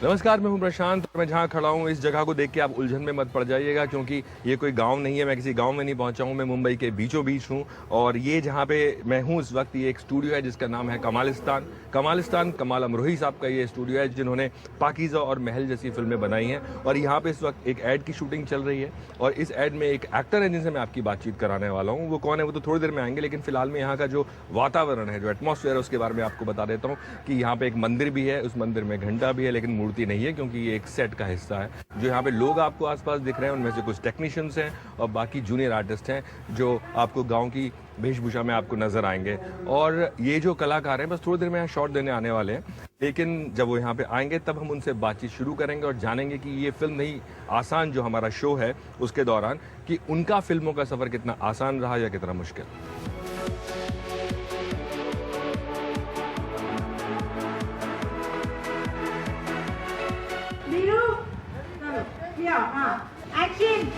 नमस्कार, मैं हूं प्रशांत और मैं जहां खड़ा हूं इस जगह को देख के आप उलझन में मत पड़ जाइएगा, क्योंकि ये कोई गांव नहीं है। मैं किसी गांव में नहीं पहुंचा हूं, मैं मुंबई के बीचों बीच हूं। और ये जहां पे मैं हूं इस वक्त, ये एक स्टूडियो है जिसका नाम है कमालिस्तान। कमाल अमरोही साहब का ये स्टूडियो है, जिन्होंने पाकीज़ा और महल जैसी फिल्में बनाई हैं। और यहाँ पे इस वक्त एक ऐड की शूटिंग चल रही है और इस ऐड में एक एक्टर है जिनसे मैं आपकी बातचीत कराने वाला हूँ। वो कौन है वो तो थोड़ी देर में आएंगे, लेकिन फिलहाल में यहाँ का जो वातावरण है, जो एटमॉस्फेयर है, उसके बारे में आपको बता देता हूँ कि यहाँ पे एक मंदिर भी है। उस मंदिर में घंटा भी है, लेकिन मूर्ति नहीं है, क्योंकि एक सेट का हिस्सा है। जो यहाँ पे लोग आपको आसपास दिख रहे हैं उनमें से कुछ टेक्नीशियंस हैं और बाकी जूनियर आर्टिस्ट हैं जो आपको गांव की वेशभूषा में आपको नजर आएंगे। और ये जो कलाकार हैं बस थोड़ी देर में यहाँ शॉट देने आने वाले हैं, लेकिन जब वो यहाँ पे आएंगे तब हम उनसे बातचीत शुरू करेंगे और जानेंगे कि ये फिल्म नहीं आसान जो हमारा शो है उसके दौरान, कि उनका फिल्मों का सफर कितना आसान रहा या कितना मुश्किल। एक्शन।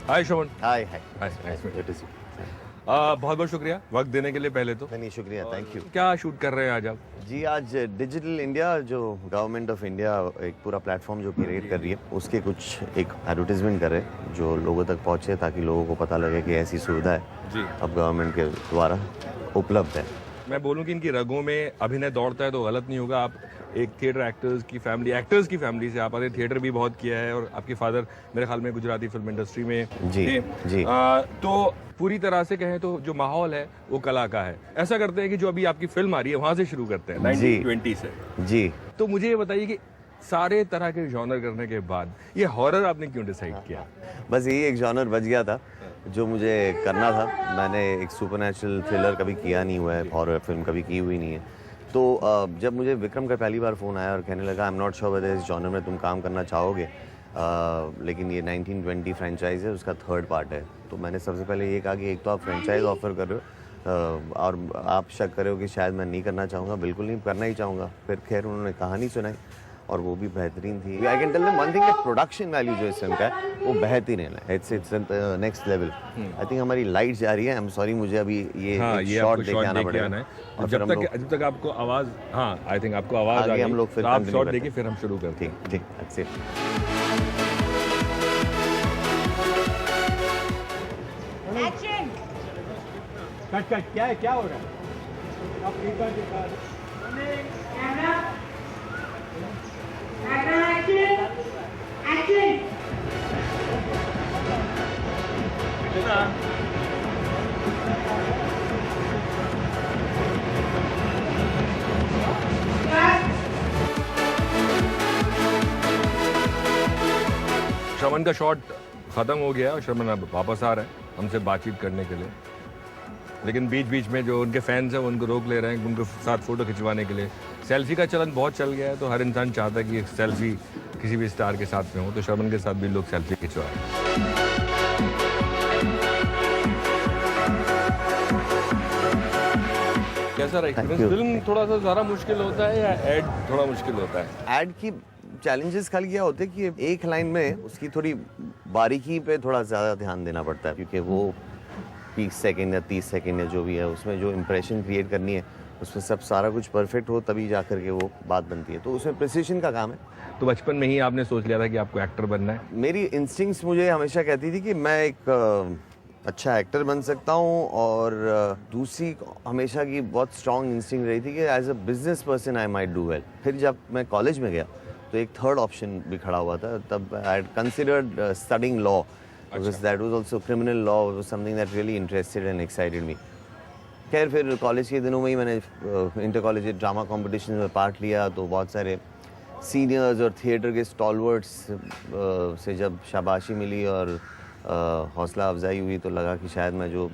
हाय शोभन। हाय बहुत बहुत शुक्रिया वक्त देने के लिए। पहले तो नहीं, शुक्रिया, थैंक यू। क्या शूट कर रहे हैं आज आप? जी, आज डिजिटल इंडिया जो गवर्नमेंट ऑफ इंडिया एक पूरा प्लेटफॉर्म जो क्रिएट कर रही है, उसके कुछ एक एडवर्टीजमेंट कर रहे हैं जो लोगों तक पहुंचे, ताकि लोगों को पता लगे कि ऐसी सुविधा है जी अब गवर्नमेंट के द्वारा उपलब्ध है। मैं बोलूं कि इनकी रगों में अभिनय दौड़ता है तो गलत नहीं होगा। आप एक थिएटर एक्टर्स की फैमिली से आप आते, थिएटर भी बहुत किया है और आपके फादर मेरे ख्याल में गुजराती फिल्म इंडस्ट्री में जी थे। जी। तो पूरी तरह से कहें तो जो माहौल है वो कला का है। ऐसा करते हैं कि जो अभी आपकी फिल्म आ रही है वहां से शुरू करते हैं, 1920 से। जी, तो मुझे ये बताइए कि सारे तरह के जॉनर करने के बाद ये हॉरर आपने क्यों डिसाइड किया? बस यही एक जॉनर बच गया था जो मुझे करना था। मैंने एक सुपरनैचुरल थ्रिलर कभी किया नहीं हुआ है, हॉरर फिल्म कभी की हुई नहीं है। तो जब मुझे विक्रम का पहली बार फ़ोन आया और कहने लगा I am not sure whether इस जॉनर में तुम काम करना चाहोगे, लेकिन ये 1920 फ्रेंचाइज है, उसका 3rd पार्ट है। तो मैंने सबसे पहले ये कहा कि एक तो आप फ्रेंचाइज ऑफर कर रहे हो और आप शक कर रहे हो कि शायद मैं नहीं करना चाहूँगा। बिल्कुल नहीं, करना ही चाहूँगा। फिर खैर उन्होंने कहानी सुनाई और वो भी बेहतरीन थी। I can tell them one thing, production value जो इस फिल्म का है वो बेहतरीन है। It's next level. I think हमारी लाइट जा रही है। आई एम सॉरी, मुझे अभी ये शॉट देके आना पड़ेगा। और जब तक आपको आवाज, हाँ आई थिंक आपको आवाज आ गई, हम लोग फिर आप शॉट देखिए फिर हम शुरू करते हैं। ठीक, अच्छे। एक्शन। कट क्या हो रहा है? आप एक बार दिखा कैमरा। एक्शन। एक्शन। श्रवण का शॉट खत्म हो गया और श्रवण अब वापस आ रहे हैं हमसे बातचीत करने के लिए, लेकिन बीच बीच में जो उनके फैंस हैं वो उनको रोक ले रहे हैं उनके साथ फोटो खिंचवाने के लिए। सेल्फी का चलन बहुत चल गया है, तो हर इंसान चाहता है कि एक सेल्फी किसी भी स्टार के साथ में हो, तो श्रवण के साथ भी लोग सेल्फी खिंचवाएं। कैसा रहा एक्सपीरियंस? फिल्म थोड़ा सा ज़्यादा मुश्किल होता है या एड थोड़ा मुश्किल होता है? एड की चैलेंजेस खाली क्या होते हैं कि एक लाइन में उसकी थोड़ी बारीकी पे थोड़ा ज़्यादा ध्यान देना पड़ता है, क्योंकि वो 20 सेकेंड या 30 सेकेंड या जो भी है उसमें जो इम्प्रेशन क्रिएट करनी है उसमें सब सारा कुछ परफेक्ट हो तभी जा करके वो बात बनती है। तो उसमें प्रिसिशन का काम है। तो बचपन में ही आपने सोच लिया था कि आपको एक्टर बनना है? मेरी इंस्टिंक्ट्स मुझे हमेशा कहती थी कि मैं एक अच्छा एक्टर बन सकता हूँ, और दूसरी हमेशा की बहुत स्ट्रॉन्ग इंस्टिंक्ट रही थी कि as a business person I might do well. फिर जब मैं कॉलेज में गया तो एक 3rd ऑप्शन भी खड़ा हुआ था। तब I had considered studying law, because that was also criminal law was something that really interested and excited me. खैर फिर कॉलेज के दिनों में ही मैंने इंटर कॉलेज ड्रामा कॉम्पिटिशन में पार्ट लिया, तो बहुत सारे सीनियर्स और थिएटर के स्टॉलवर्ड्स से जब शाबाशी मिली और हौसला अफजाई हुई, तो लगा कि शायद मैं जो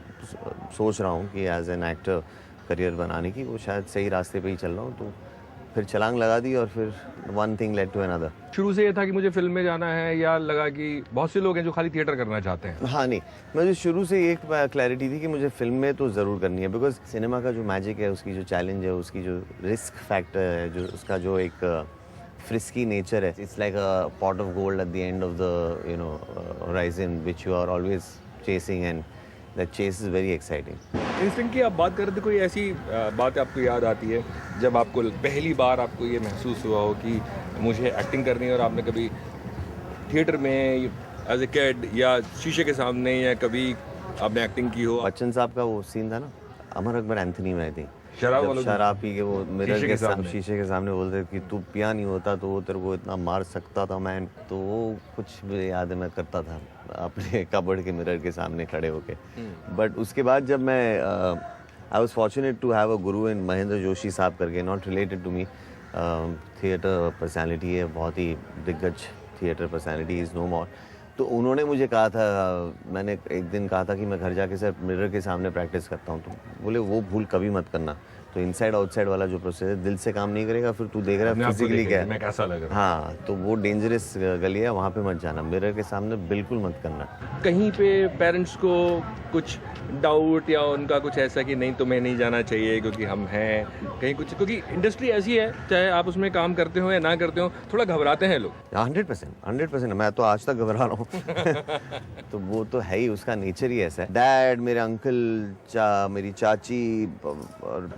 सोच रहा हूँ कि एज एन एक्टर करियर बनाने की, वो शायद सही रास्ते पे ही चल रहा हूँ। तो फिर छलांग लगा दी और फिर one thing led to another. शुरू से ये था कि मुझे फिल्म में जाना है, या लगा कि बहुत से लोग हैं जो खाली थिएटर करना चाहते हैं? हाँ नहीं, मुझे शुरू से एक क्लैरिटी थी कि मुझे फिल्म में तो ज़रूर करनी है, बिकॉज सिनेमा का जो मैजिक है, उसकी जो चैलेंज है, उसकी जो रिस्क फैक्टर है, जो उसका जो एक frisky nature है. It's like a pot of gold at the end of the horizon which you are always chasing, and that chase is very exciting. Instinct की आप बात कर रहे थे, कोई ऐसी बात आपको याद आती है जब आपको पहली बार आपको ये महसूस हुआ हो कि मुझे एक्टिंग करनी है, और आपने कभी थिएटर में एज ए किड या शीशे के सामने या कभी आपने एक्टिंग की हो? बच्चन साहब का वो सीन था ना, अमर अकबर एंथनी में, आई थिंक शराब वालों शराब पी के वो मिरर शीशे के के सामने, सामने। शीशे के सामने बोलते कि तू पिया नहीं होता तो वो तेरे को इतना मार सकता था मैन. तो वो कुछ मुझे याद है मैं करता था अपने कबर्ड के मिरर के सामने खड़े होके. बट उसके बाद जब मैं I was fortunate to have a guru in Mahendra Joshi sahab करके, not related to me, theatre personality है, बहुत ही दिग्गज theatre personality, is no more. तो उन्होंने मुझे कहा था, मैंने एक दिन कहा था कि मैं घर जाके सर मिरर के सामने प्रैक्टिस करता हूँ. तो बोले वो भूल कभी मत करना. तो इनसाइड आउटसाइड वाला जो प्रोसेस है दिल से काम नहीं करेगा, फिर तू देख रहा अपने है आप को फिजिकली देखें क्या कि मैं कैसा लग रहा हूँ। हाँ, तो वो डेंजरस गली है, वहाँ पे मत जाना. मिरर के सामने बिल्कुल मत करना. कहीं पे पेरेंट्स को कुछ डाउट या उनका कुछ ऐसा कि नहीं तुम्हें नहीं जाना चाहिए क्योंकि हम हैं कहीं कुछ, क्योंकि इंडस्ट्री ऐसी है चाहे आप उसमें काम करते हो या ना करते हो, थोड़ा घबराते हैं लोग. 100%. मैं तो आज तक घबरा रहा हूँ. तो वो तो है ही, उसका नेचर ही ऐसा है. डैड, मेरे अंकल, मेरी चाची और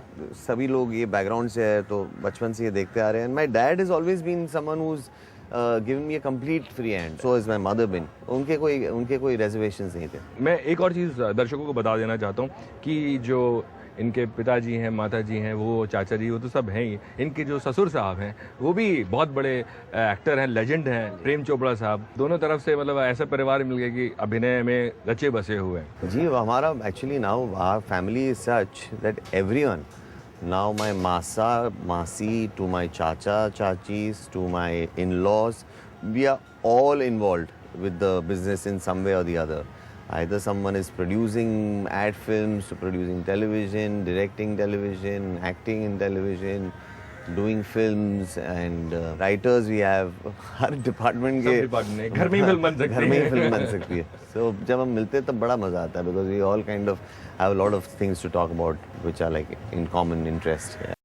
सभी लोग ये बैकग्राउंड से है, तो बचपन से ये देखते आ रहे हैं. My dad is always been someone who is giving me a complete free hand. So is my mother been. उनके कोई रेजर्वेशंस नहीं थे. मैं एक और चीज़ दर्शकों को बता देना चाहता हूँ कि जो इनके पिताजी हैं, माताजी हैं, वो चाचा जी, वो तो सब हैं ही. इनके जो ससुर साहब हैं वो भी बहुत बड़े एक्टर हैं, लेजेंड हैं. प्रेम चोपड़ा साहब, दोनों तरफ से मतलब ऐसा परिवार मिल गया कि अभिनय में रचे बसे हुए हैं. जी, हमारा actually now our family is such that everyone, now my masi to my chachis to my in-laws, we are all involved with the business in some way or the other. Either someone is producing ad films, producing television, directing television, acting in television, doing films, and writers we have. Her department के घर में ही film बन सकती है. घर में ही film बन सकती है. So जब हम मिलते हैं तब बड़ा मजा आता है, because we all kind of have a lot of things to talk about which are like in common interest. Yeah.